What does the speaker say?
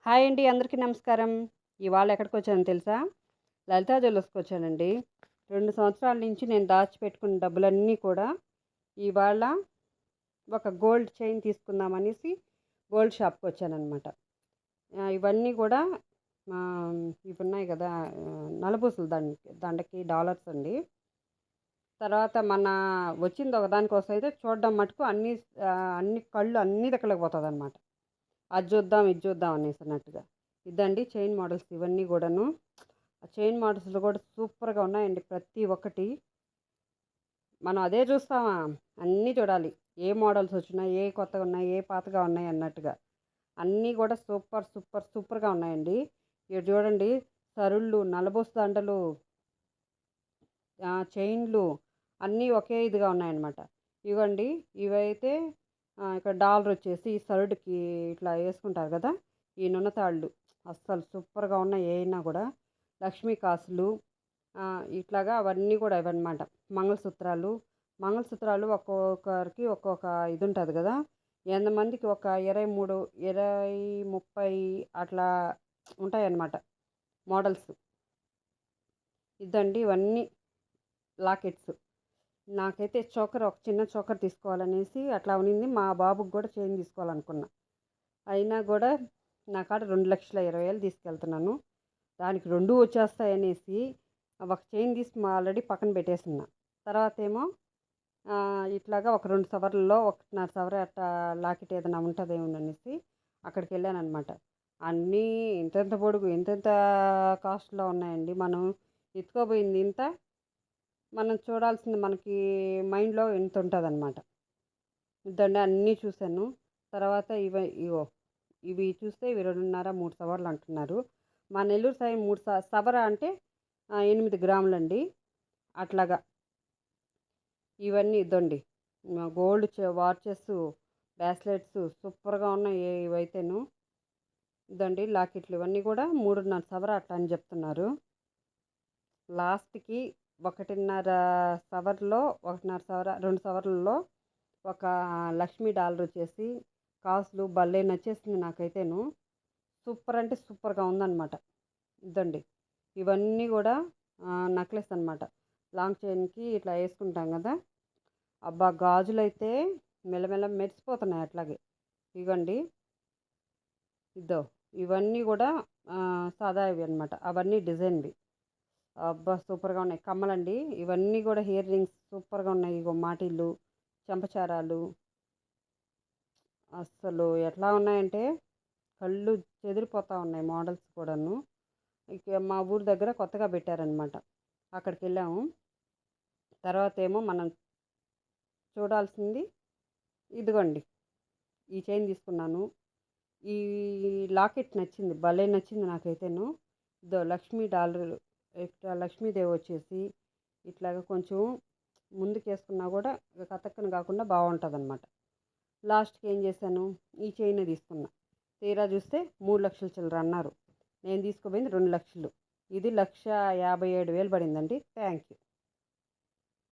Hi అండి, అందరికీ నమస్కారం. ఇవాళ ఎక్కడికొచ్చానో తెలుసా? లలితా జ్యువెల్లర్స్‌కొచ్చానండి. 2 సంవత్సరాల నుంచి నేను దాచిపెట్టుకున్న డబ్బులన్నీ కూడా ఇవాళ ఒక గోల్డ్ చైన్ తీసుకుందామనేసి గోల్డ్ షాప్‌కొచ్చాననమాట. ఇవన్నీ కూడా ఇవున్నాయి గదా! నల్లపూసల దండకి డాలర్స్ అండి. తర్వాత వచ్చింది ఒకదానికోసం అయితే చూడడం మటుకు అన్ని కళ్ళు అన్ని దిక్కులకు పోతదనమాట. అది చూద్దాం, ఇది చూద్దాం అనేసన్నట్టుగా. ఇదండి చైన్ మోడల్స్ ఇవన్నీ కూడాను. ఆ చైన్ మోడల్స్‌లో కూడా సూపర్‌గా ఉన్నాయండి ప్రతి ఒక్కటి. మనం అదే చూస్తామా? అన్నీ చూడాలి. ఏ మోడల్స్ వచ్చినాయి, ఏ కొత్తగా ఉన్నాయి, ఏ పాతగా ఉన్నాయి అన్నట్టుగా. అన్నీ కూడా సూపర్, సూపర్, సూపర్‌గా ఉన్నాయండి. ఇక్కడ చూడండి, సరుళ్ళు, నల్లబొస్తు దండలు, చైన్లు అన్నీ ఒకే ఇదిగా ఉన్నాయన్నమాట. ఇవ్వండి, ఇవైతే ఇక్కడ డాలర్ వచ్చేసి ఈ సరుడుకి ఇట్లా వేసుకుంటారు కదా, ఈ నున్నతాళ్ళు అస్సలు సూపర్గా ఉన్నాయి. ఏమైనా కూడా లక్ష్మీ కాసులు, ఇట్లాగా అవన్నీ కూడా ఇవన్నమాట. మంగళసూత్రాలు మంగళసూత్రాలు ఒక్కొక్కరికి ఒక్కొక్క ఇది ఉంటుంది కదా. ఎంతమందికి ఒక 23, 20, 30 అట్లా ఉంటాయన్నమాట మోడల్స్. ఇదండి ఇవన్నీ లాకెట్స్. నాకైతే ఒక చిన్న చోకర్ తీసుకోవాలనేసి అట్లా ఉన్నింది. మా బాబుకి కూడా చైన్ తీసుకోవాలనుకున్నా. అయినా కూడా నా కాడ 2,20,000 తీసుకెళ్తున్నాను. దానికి 2 వచ్చేస్తాయనేసి ఒక చైన్ తీసి ఆల్రెడీ పక్కన పెట్టేసున్నా. తర్వాత ఏమో ఇట్లాగా ఒక 2 సవర్లలో 1.5 సవర అట్లా లాకెట్ ఏదైనా ఉంటుందేమోననేసి అక్కడికి వెళ్ళానమాట. అన్నీ ఇంతంత పొడుగు ఇంతంత కాస్ట్లో ఉన్నాయండి. మనం ఎత్తుకోబోయింది ఇంత, మనం చూడాల్సింది మనకి మైండ్లో ఇంత ఉంటుందన్నమాట. ఇదండి అన్నీ చూశాను. తర్వాత ఇవి చూస్తే ఇవి 2.5, 3 సవర్లు అంటున్నారు. మా నెల్లూరు సైడ్ 3 సవర అంటే 8 గ్రాములండి. అట్లాగా ఇవన్నీ ఇదండి గోల్డ్ వాచెస్, బ్రాస్లెట్స్ సూపర్గా ఉన్నాయి ఇవైతేను. ఇదండి లాకెట్లు ఇవన్నీ కూడా 3.5 సవర అట్లా అని చెప్తున్నారు. లాస్ట్కి 1.5 సవర్లో 1.5 సవర 2 సవర్లలో ఒక లక్ష్మీ డాలర్ వచ్చేసి కాసులు భలే నచ్చేసింది నాకైతేను. సూపర్ అంటే సూపర్గా ఉందన్నమాట. ఇదండి ఇవన్నీ కూడా నెక్లెస్ అనమాట. లాంగ్ చైన్కి ఇట్లా వేసుకుంటాం కదా. అబ్బా, గాజులైతే మెల్లమెల్ల మెరిసిపోతున్నాయి అట్లాగే. ఇవ్వండి, ఇవన్నీ కూడా సాదావి అనమాట. అవన్నీ డిజైన్వి. అబ్బా, సూపర్గా ఉన్నాయి. కమ్మలండి ఇవన్నీ కూడా ఇయర్ రింగ్స్ సూపర్గా ఉన్నాయి. ఇగో మాటిళ్ళు, చెంపచారాలు అస్సలు ఎట్లా ఉన్నాయంటే కళ్ళు చెదిరిపోతూ ఉన్నాయి మోడల్స్ కూడాను. ఇక మా ఊరి దగ్గర కొత్తగా పెట్టారనమాట, అక్కడికి వెళ్ళాము. తర్వాత ఏమో మనం చూడాల్సింది ఇదిగోండి, ఈ చైన్ తీసుకున్నాను. ఈ లాకెట్ నచ్చింది, భలే నచ్చింది నాకైతేను. లక్ష్మీ డాలర్, ఇట్లా లక్ష్మీదేవి వచ్చేసి ఇట్లాగా కొంచెం ముందుకు వేసుకున్నా కూడా కతక్కన కాకుండా బాగుంటుంది అనమాట. లాస్ట్కి ఏం చేశాను, ఈ చైన్ తీసుకున్నా. తీరా చూస్తే 3 లక్షల చిల్లర అన్నారు. నేను తీసుకుపోయింది 2 లక్షలు. ఇది 1,57,000 పడిందండి. Thank you.